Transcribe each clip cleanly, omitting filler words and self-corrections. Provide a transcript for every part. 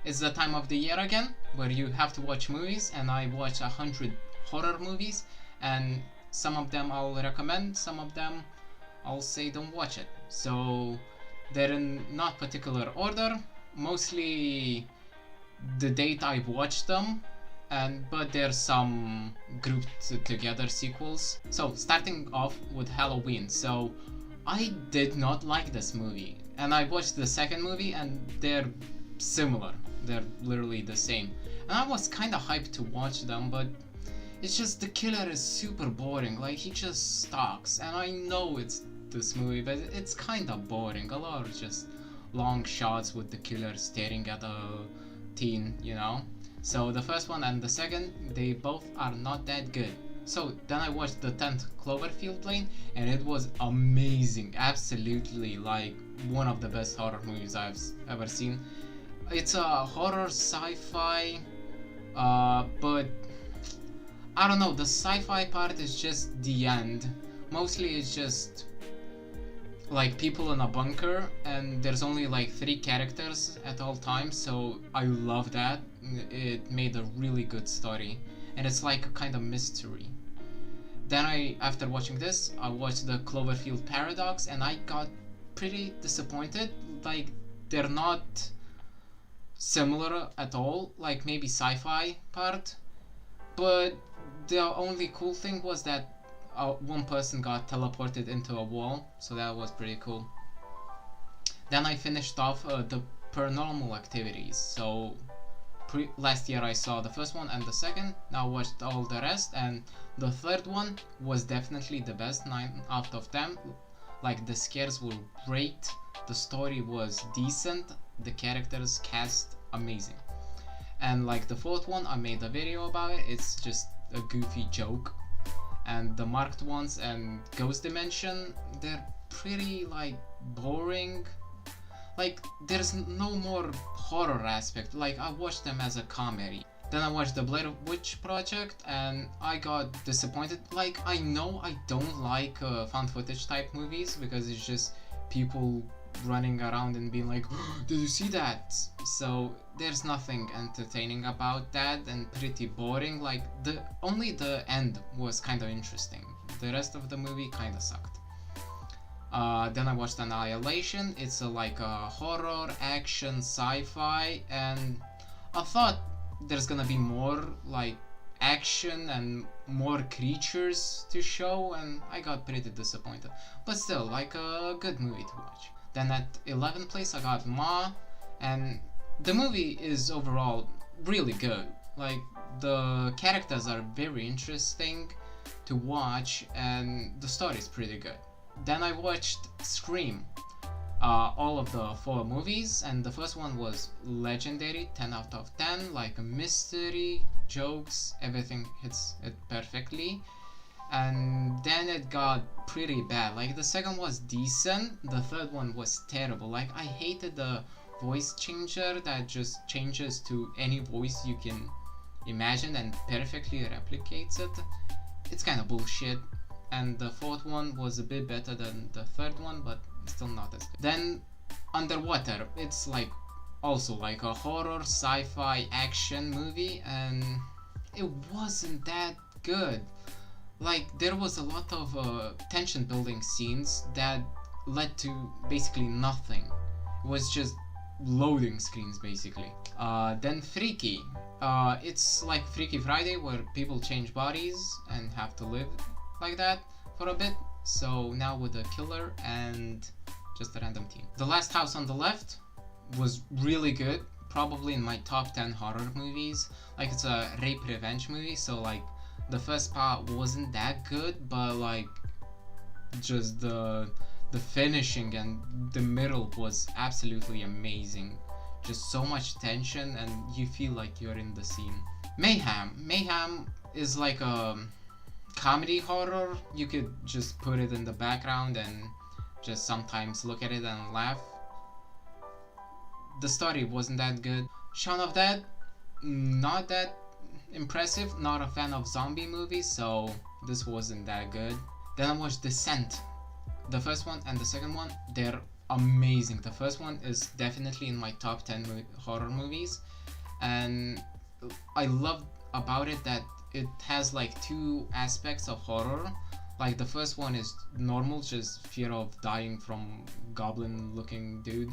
it's the time of the year again where you have to watch movies, and I watch 100 horror movies, and some of them I'll recommend, some of them I'll say don't watch it. So they're in not particular order, mostly the date I watched them, and but there's some grouped together sequels. So starting off with Halloween. So I did not like this movie, and I watched the second movie, and they're similar. They're literally the same. And I was kind of hyped to watch them, but it's just the killer is super boring. Like, he just stalks, and I know it's this movie, but it's kind of boring. A lot of just long shots with the killer staring at a teen, you know? So the first one and the second, they both are not that good. So then I watched the 10th Cloverfield Lane, and it was amazing. Absolutely, like, one of the best horror movies I've ever seen. It's a horror sci-fi, but I don't know, the sci-fi part is just the end. Mostly it's just like people in a bunker, and there's only like 3 characters at all times, so I love that. It made a really good story, and it's like a kind of mystery. Then after watching this, I watched the Cloverfield Paradox, and I got pretty disappointed. Like, they're not similar at all, like maybe sci-fi part, but the only cool thing was that one person got teleported into a wall, so that was pretty cool. Then I finished off the Paranormal Activities. So last year I saw the first one and the second, now watched all the rest, and the third one was definitely the best, 9 out of 10. Like, the scares were great, the story was decent, the characters cast amazing. And like the fourth one, I made a video about it, it's just a goofy joke. And the Marked ones and Ghost Dimension, they're pretty like boring. Like, there's no more horror aspect. Like, I watched them as a comedy. Then I watched the Blair Witch Project, and I got disappointed. Like, I know I don't like found footage type movies, because it's just people running around and being like, did you see that? So there's nothing entertaining about that, and pretty boring. Like, only the end was kind of interesting. The rest of the movie kind of sucked. Then I watched Annihilation. It's like a horror, action, sci-fi, and I thought there's gonna be more like action and more creatures to show, and I got pretty disappointed. But still, like, a good movie to watch. Then at 11th place I got Ma, and the movie is overall really good. Like, the characters are very interesting to watch, and the story is pretty good. Then I watched Scream, all of the 4 movies, and the first one was legendary, 10 out of 10, like a mystery, jokes, everything hits it perfectly. And then it got pretty bad. Like, the second was decent, the third one was terrible. Like, I hated the voice changer that just changes to any voice you can imagine and perfectly replicates it. It's kind of bullshit. And the fourth one was a bit better than the third one, but still not as good. Then Underwater, it's like also like a horror sci-fi action movie, and it wasn't that good. Like, there was a lot of tension building scenes that led to basically nothing. It was just loading screens basically. Then Freaky, it's like Freaky Friday, where people change bodies and have to live like that for a bit. So now with a killer and just a random teen. The Last House on the Left was really good, probably in my top 10 horror movies. Like, it's a rape revenge movie, so like the first part wasn't that good, but like just the finishing and the middle was absolutely amazing. Just so much tension, and you feel like you're in the scene. Mayhem is like a comedy horror. You could just put it in the background and just sometimes look at it and laugh. The story wasn't that good. Shaun of Dead, not that impressive. Not a fan of zombie movies, so this wasn't that good. Then I watched Descent. The first one and the second one, they're amazing. The first one is definitely in my top 10 horror movies, and I love about it that it has like two aspects of horror. Like the first one is normal, just fear of dying from goblin looking dude,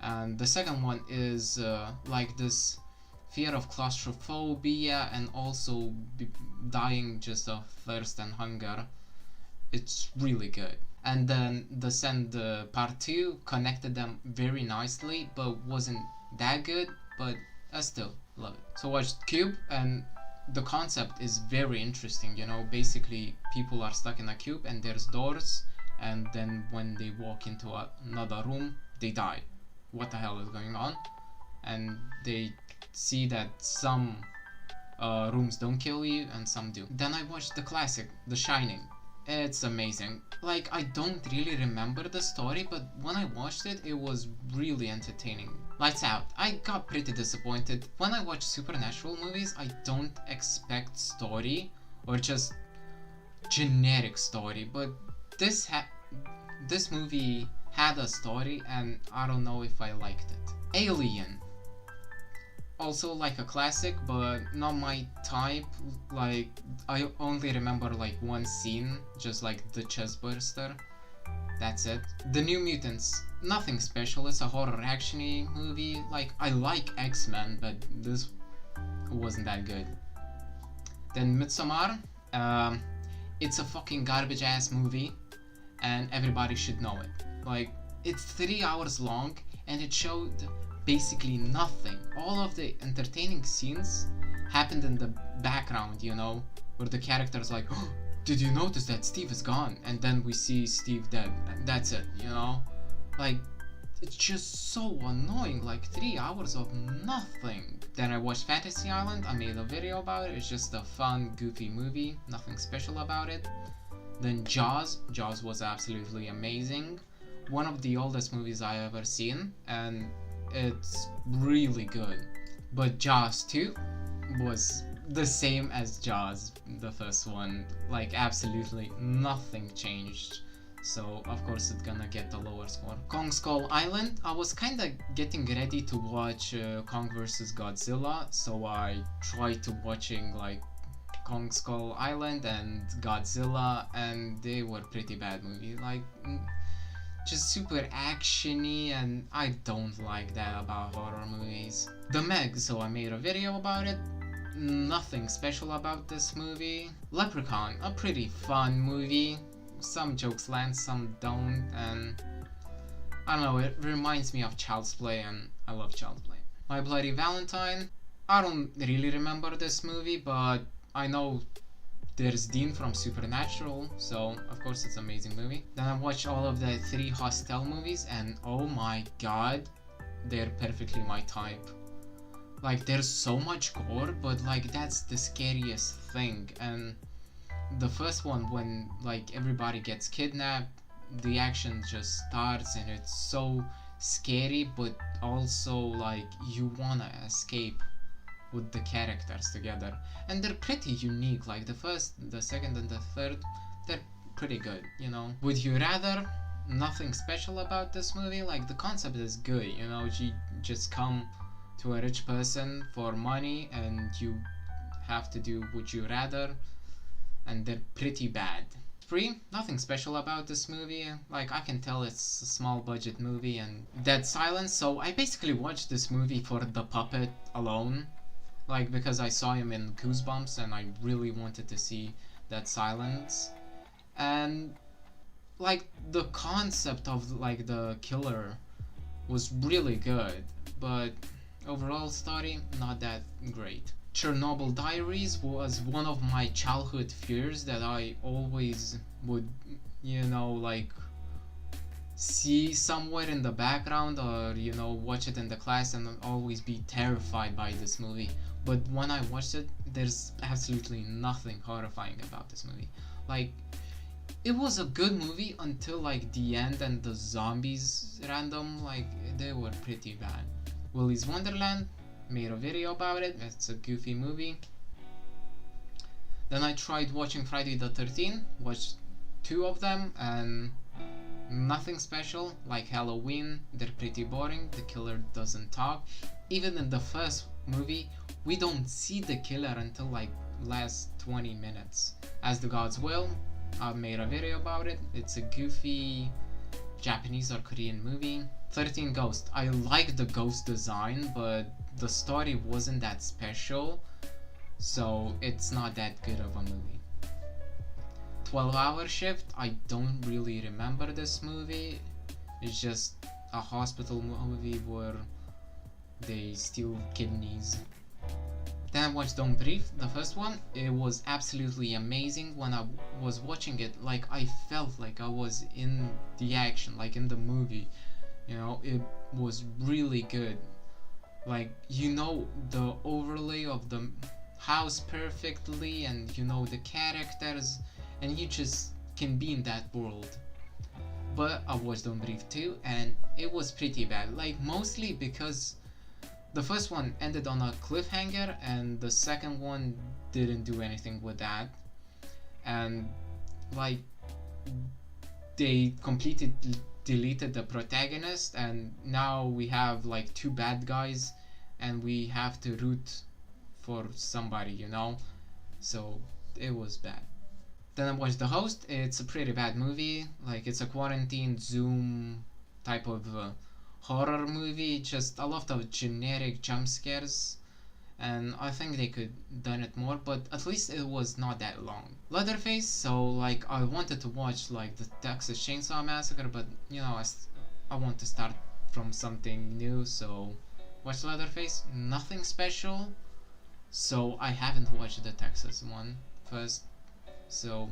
and the second one is like this fear of claustrophobia and also dying just of thirst and hunger. It's really good. And then the part 2 connected them very nicely, but wasn't that good, but I still love it. So I watched Cube, and the concept is very interesting. You know, basically people are stuck in a cube and there's doors, and then when they walk into another room they die. What the hell is going on? And they see that some rooms don't kill you and some do. Then I watched the classic The Shining. It's amazing. Like, I don't really remember the story, but when I watched it, it was really entertaining. Lights out. I got pretty disappointed. When I watch supernatural movies, I don't expect story or just generic story, but this movie had a story, and I don't know if I liked it. Alien. Also like a classic, but not my type. Like, I only remember like one scene, just like the chest burster. That's it. The New Mutants, nothing special. It's a horror action-y movie. Like, I like X-Men, but this wasn't that good. Then Midsommar, it's a fucking garbage ass movie, and everybody should know it. Like, it's 3 hours long, and it showed basically nothing. All of the entertaining scenes happened in the background, you know, where the characters like, oh, did you notice that Steve is gone? And then we see Steve dead, and that's it, you know? Like, it's just so annoying, like 3 hours of nothing. Then I watched Fantasy Island. I made a video about it. It's just a fun, goofy movie, nothing special about it. Then Jaws was absolutely amazing. One of the oldest movies I ever seen, and it's really good. But Jaws 2 was the same as Jaws, the first one. Like, absolutely nothing changed. So of course it's gonna get the lower score. Kong Skull Island. I was kinda getting ready to watch Kong vs Godzilla, so I tried to watching like Kong Skull Island and Godzilla, and they were pretty bad movies. Like, just super actiony, and I don't like that about horror movies. The Meg, so I made a video about it. Nothing special about this movie. Leprechaun, a pretty fun movie. Some jokes land, some don't, and I don't know, it reminds me of Child's Play, and I love Child's Play. My Bloody Valentine, I don't really remember this movie, but I know there's Dean from Supernatural, so of course it's an amazing movie. Then I watched all of the 3 Hostel movies, and oh my god, they're perfectly my type. Like, there's so much gore, but like that's the scariest thing. And the first one, when like everybody gets kidnapped, the action just starts, and it's so scary, but also like you wanna escape with the characters together, and they're pretty unique. Like the first, the second, and the third, they're pretty good, you know. Would You Rather, nothing special about this movie. Like, the concept is good, you know. You just come to a rich person for money, and you have to do Would You Rather, and they're pretty bad. Spree, nothing special about this movie. Like, I can tell it's a small budget movie. And Dead Silence, so I basically watched this movie for the puppet alone. Like, because I saw him in Goosebumps, and I really wanted to see Dead Silence. And like, the concept of like the killer was really good, but overall story not that great. Chernobyl Diaries was one of my childhood fears that I always would, you know, like see somewhere in the background, or you know, watch it in the class and always be terrified by this movie. But when I watched it, there's absolutely nothing horrifying about this movie. Like, it was a good movie until like the end, and the zombies random, like they were pretty bad. Willy's Wonderland, made a video about it. It's a goofy movie. Then I tried watching Friday the 13th, watched 2 of them, and Nothing special, like Halloween, they're pretty boring, the killer doesn't talk. Even in the first movie, we don't see the killer until like last 20 minutes. As the Gods Will, I made a video about it. It's a goofy Japanese or Korean movie. 13 Ghosts, I like the ghost design, but the story wasn't that special, so it's not that good of a movie. 12-Hour Shift, I don't really remember this movie. It's just a hospital movie where they steal kidneys. Then I watched Don't Breathe, the first one. It was absolutely amazing. When I was watching it, like, I felt like I was in the action, like in the movie. You know, it was really good. Like, you know the overlay of the house perfectly, and you know the characters, and you just can be in that world. But I watched Don't Breathe 2, and it was pretty bad. Like, mostly because the first one ended on a cliffhanger, and the second one didn't do anything with that. And, like, they completely deleted the protagonist, and now we have, like, two bad guys, and we have to root for somebody, you know? So, it was bad. Then I watched The Host. It's a pretty bad movie. Like, it's a quarantine Zoom type of horror movie. Just a lot of generic jump scares. And I think they could done it more, but at least it was not that long. Leatherface, so like I wanted to watch like the Texas Chainsaw Massacre, but you know, I want to start from something new, so watch Leatherface. Nothing special, so I haven't watched the Texas one first. So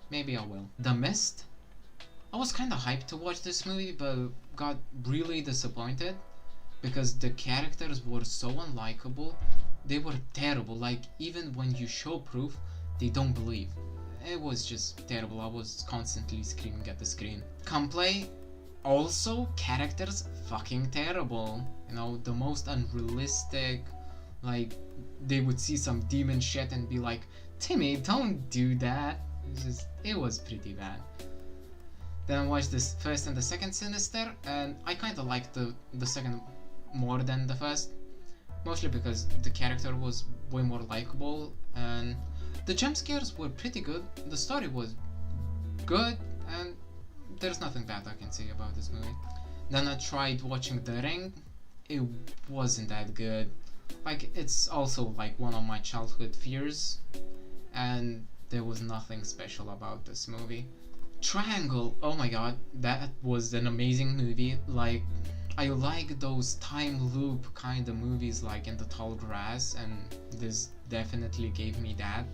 maybe I will. The Mist. I was kinda hyped to watch this movie, but got really disappointed because the characters were so unlikable. They were terrible. Like, even when you show proof, they don't believe. It was just terrible. I was constantly screaming at the screen. Come Play. Also, characters fucking terrible. You know, the most unrealistic. Like, they would see some demon shit and be like, Timmy, don't do that. It was pretty bad. Then I watched this first and the second Sinister, and I kinda liked the second more than the first. Mostly because the character was way more likable, and the jump scares were pretty good. The story was good, and there's nothing bad I can say about this movie. Then I tried watching The Ring. It wasn't that good. Like, it's also like one of my childhood fears, and there was nothing special about this movie. Triangle, oh my god, that was an amazing movie. Like, I like those time loop kind of movies like In the Tall Grass, and this definitely gave me that.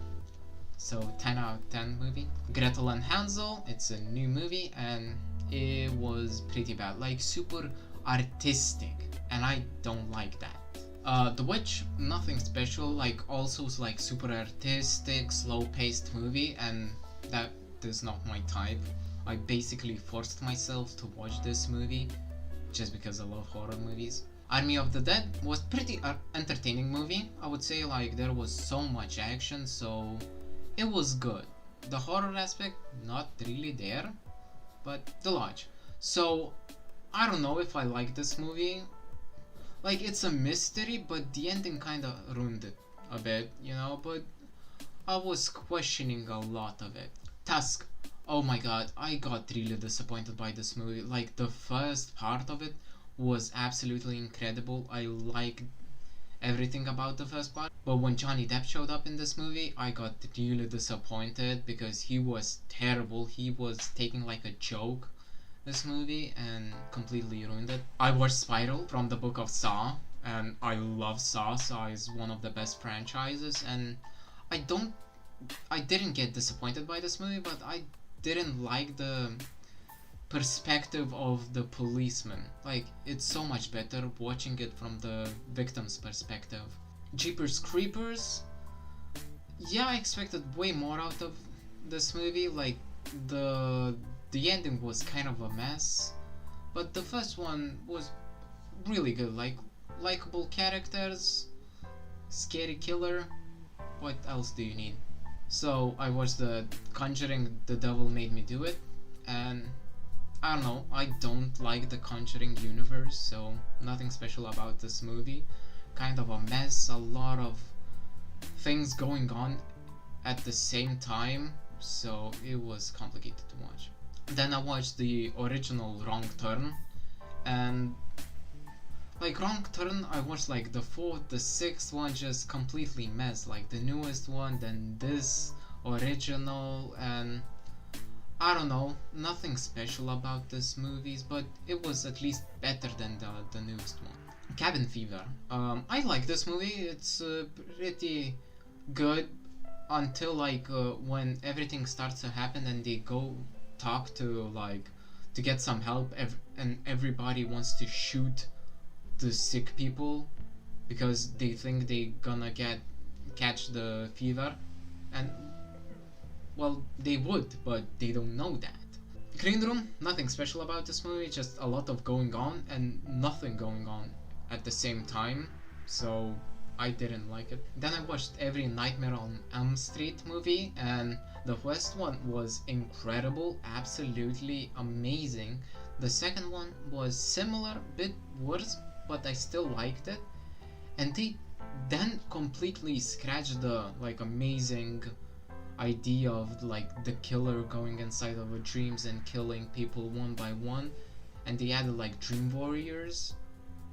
So 10 out of 10 movie. Gretel and Hansel, it's a new movie, and it was pretty bad. Like, super artistic, and I don't like that. The Witch, nothing special. Like, also like super artistic, slow-paced movie, and that is not my type. I basically forced myself to watch this movie just because I love horror movies. Army of the Dead was pretty entertaining movie. I would say, like, there was so much action, so it was good. The horror aspect, not really there, but The Lodge. So I don't know if I like this movie. Like, it's a mystery, but the ending kinda ruined it a bit, you know, but I was questioning a lot of it. Tusk. Oh my god, I got really disappointed by this movie. Like, the first part of it was absolutely incredible. I liked everything about the first part. But when Johnny Depp showed up in this movie, I got really disappointed because he was terrible. He was taking like a joke this movie and completely ruined it. I watched Spiral from the book of Saw, and I love Saw. Saw is one of the best franchises, and I didn't get disappointed by this movie, but I didn't like the perspective of the policeman. Like, it's so much better watching it from the victim's perspective. Jeepers Creepers. Yeah, I expected way more out of this movie. Like, the ending was kind of a mess, but the first one was really good. Like, likable characters, scary killer. What else do you need? So I watched The Conjuring, The Devil Made Me Do It, and I don't know, I don't like the Conjuring universe, so nothing special about this movie. Kind of a mess, a lot of things going on at the same time, so it was complicated to watch. Then I watched the original Wrong Turn, and like Wrong Turn, I watched like the fourth, the sixth one just completely mess, like the newest one, then this original, and I don't know, nothing special about this movies, but it was at least better than the newest one. Cabin Fever. I like this movie. It's pretty good until like when everything starts to happen and they go talk to like to get some help, and everybody wants to shoot the sick people because they think they gonna catch the fever, and well, they would, but they don't know that. Green Room, nothing special about this movie, just a lot of going on and nothing going on at the same time, so I didn't like it. Then I watched every Nightmare on Elm Street movie, and the first one was incredible, absolutely amazing. The second one was similar, bit worse, but I still liked it. And they then completely scratched the like amazing idea of like the killer going inside of our dreams and killing people one by one, and they added like dream warriors,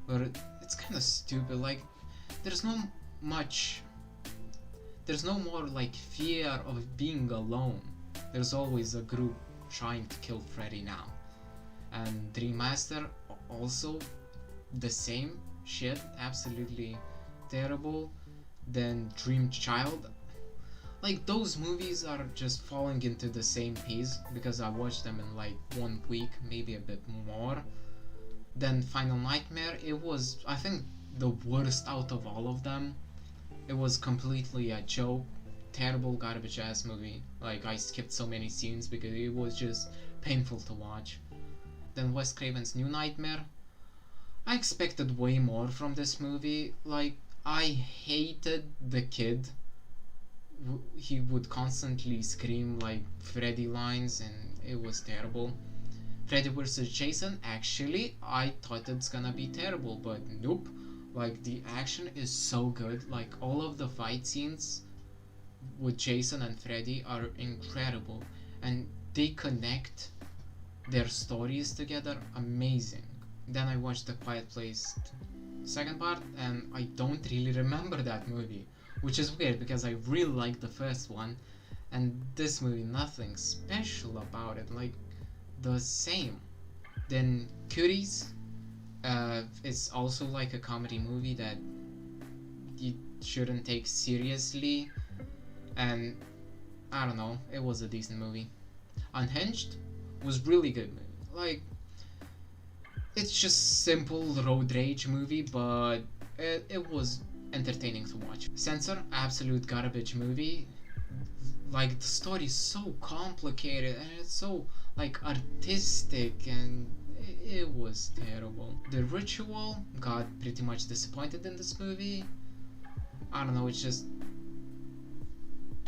but it's kind of stupid. Like there's no much there's no more like fear of being alone. There's always a group trying to kill Freddy now. And Dream Master also the same shit, absolutely terrible. Then Dream Child, like those movies are just falling into the same piece because I watched them in like 1 week, maybe a bit more. Then Final Nightmare, it was, I think, the worst out of all of them. It was completely a joke, terrible garbage ass movie. Like I skipped so many scenes because it was just painful to watch. Then Wes Craven's New Nightmare, I expected way more from this movie. Like I hated the kid. He would constantly scream like Freddy lines and it was terrible. Freddy vs. Jason, actually I thought it's gonna be terrible, but nope. Like the action is so good, like all of the fight scenes with Jason and Freddy are incredible, and they connect their stories together amazing. Then I watched The Quiet Place second part, and I don't really remember that movie, which is weird because I really liked the first one, and this movie, nothing special about it, like the same. Then Cuties, it's also like a comedy movie that you shouldn't take seriously, and I don't know, it was a decent movie. Unhinged was really good movie. Like it's just simple road rage movie, but it was entertaining to watch. Censor, absolute garbage movie. Like the story is so complicated and it's so like artistic, and it was terrible. The Ritual, got pretty much disappointed in this movie. I don't know, it's just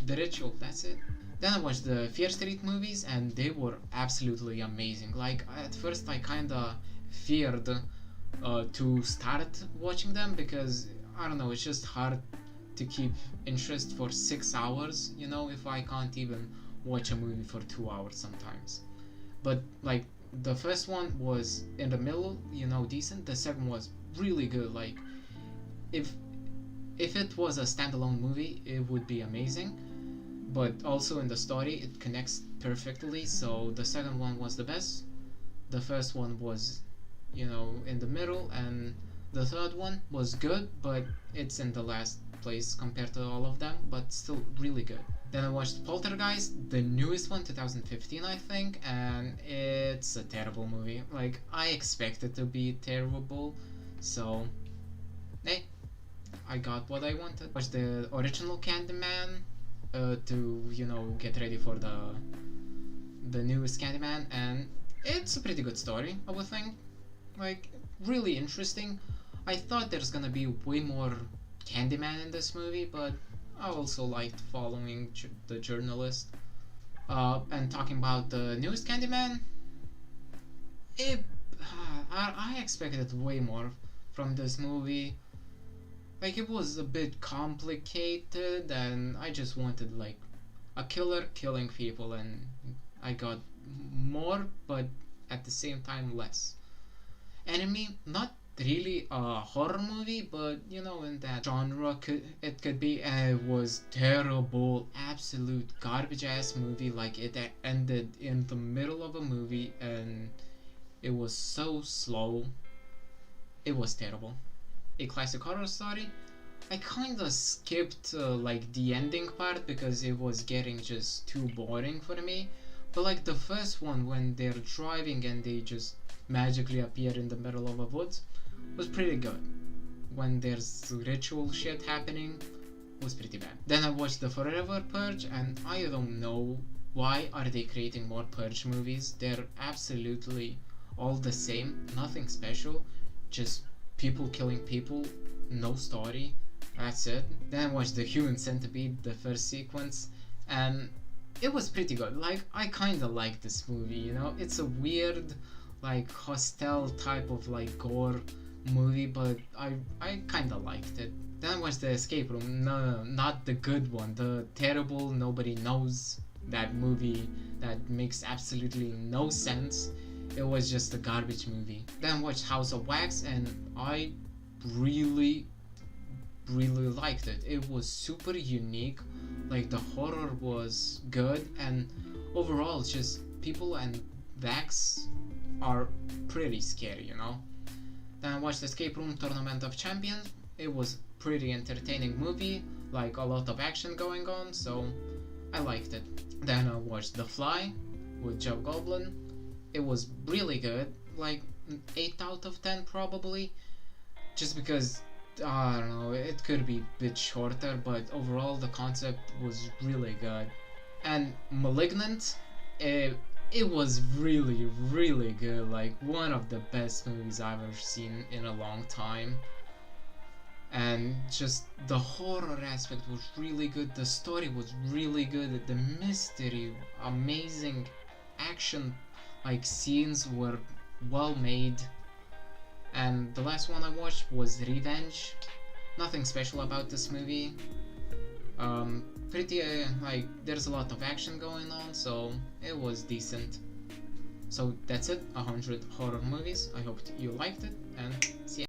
The Ritual, that's it. Then I watched the Fear Street movies and they were absolutely amazing. Like at first I kinda feared to start watching them because I don't know, it's just hard to keep interest for 6 hours, you know, if I can't even watch a movie for 2 hours sometimes. But like the first one was in the middle, you know, decent. The second was really good. Like if it was a standalone movie, it would be amazing. But also in the story, it connects perfectly. So the second one was the best. The first one was, you know, in the middle, and the third one was good, but it's in the last place compared to all of them, but still really good. Then I watched Poltergeist, the newest one, 2015 I think, and it's a terrible movie. Like, I expect it to be terrible, so hey, I got what I wanted. Watched the original Candyman to, you know, get ready for the newest Candyman, and it's a pretty good story, I would think. Like, really interesting. I thought there's gonna be way more Candyman in this movie, but I also liked following the journalist. And talking about the newest Candyman, it I expected way more from this movie. Like, it was a bit complicated, and I just wanted like a killer killing people, and I got more, but at the same time less. Enemy, not really a horror movie, but you know, in that genre, it could be. It was terrible, absolute garbage ass movie. Like, it ended in the middle of a movie, and it was so slow. It was terrible. A Classic Horror Story. I kinda skipped like the ending part because it was getting just too boring for me. But like the first one, when they're driving and they just magically appear in the middle of a woods, was pretty good. When there's ritual shit happening, was pretty bad. Then I watched the Forever Purge, and I don't know why are they creating more Purge movies. They're absolutely all the same, nothing special, just people killing people, no story. That's it. Then I watched the Human Centipede, the first sequence, and it was pretty good. Like, I kinda like this movie, you know? It's a weird, like, hostile type of, like, gore movie, but I kinda liked it. Then I watched The Escape Room. No, not the good one. The terrible, nobody knows that movie that makes absolutely no sense. It was just a garbage movie. Then I watched House of Wax, and I really liked it. It was super unique. Like, the horror was good, and overall just people and Vax are pretty scary, you know. Then I watched Escape Room Tournament of Champions. It was pretty entertaining movie, like a lot of action going on, so I liked it. Then I watched The Fly with Jeff Goldblum. It was really good, like 8 out of 10 probably, just because I don't know, it could be a bit shorter, but overall the concept was really good. And Malignant, it was really good, like one of the best movies I've ever seen in a long time. And just the horror aspect was really good, the story was really good, the mystery, amazing action, like scenes were well made. And the last one I watched was Revenge. Nothing special about this movie. Pretty like, there's a lot of action going on, so it was decent. So that's it, 100 horror movies. I hope you liked it, and see ya.